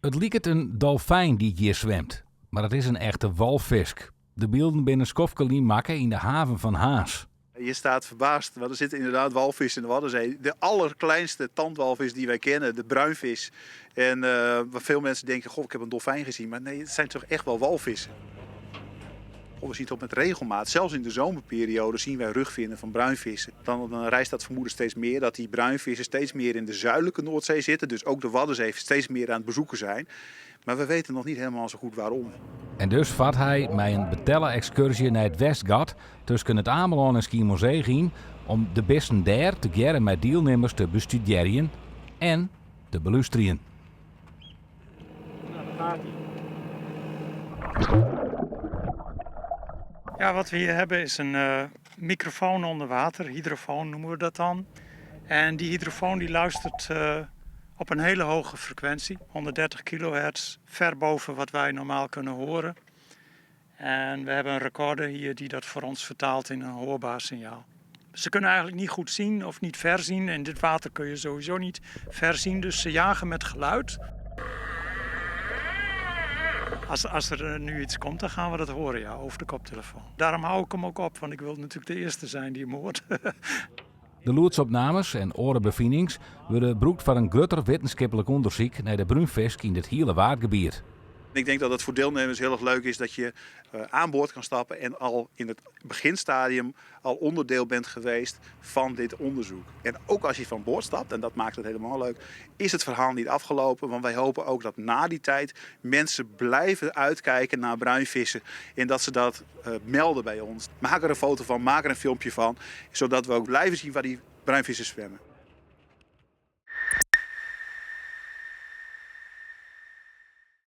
Het lijkt een dolfijn die hier zwemt, maar het is een echte walvisk. De beelden binnen Skofkelien maken in de haven van Haas. Je staat verbaasd, want er zitten inderdaad walvissen in de Waddenzee. De allerkleinste tandwalvis die wij kennen, de bruinvis. En waar veel mensen denken, goh, ik heb een dolfijn gezien. Maar nee, het zijn toch echt wel walvissen. We zien het met regelmaat, zelfs in de zomerperiode zien wij rugvinnen van bruinvissen. Dan rijst dat vermoeden steeds meer dat die bruinvissen steeds meer in de zuidelijke Noordzee zitten. Dus ook de Waddenzee steeds meer aan het bezoeken zijn. Maar we weten nog niet helemaal zo goed waarom. En dus vat hij met een betelle excursie naar het Westgat tussen het Amelon en Schiermonnikoog gaan om de besten daar together met deelnemers te bestuderen en te beluisteren. Ja, wat we hier hebben is een microfoon onder water, hydrofoon noemen we dat dan. En die hydrofoon die luistert op een hele hoge frequentie, 130 kilohertz, ver boven wat wij normaal kunnen horen. En we hebben een recorder hier die dat voor ons vertaalt in een hoorbaar signaal. Ze kunnen eigenlijk niet goed zien of niet verzien. In dit water kun je sowieso niet verzien, dus ze jagen met geluid. Als er nu iets komt, dan gaan we dat horen, ja, over de koptelefoon. Daarom hou ik hem ook op, want ik wil natuurlijk de eerste zijn die hem hoort. De loedsopnames en orenbevindings worden gebruikt voor een groter wetenschappelijk onderzoek naar de bruinvisk in het hele waardgebied. Ik denk dat het voor deelnemers heel erg leuk is dat je aan boord kan stappen en al in het beginstadium al onderdeel bent geweest van dit onderzoek. En ook als je van boord stapt, en dat maakt het helemaal leuk, is het verhaal niet afgelopen. Want wij hopen ook dat na die tijd mensen blijven uitkijken naar bruinvissen en dat ze dat melden bij ons. Maak er een foto van, maak er een filmpje van, zodat we ook blijven zien waar die bruinvissen zwemmen.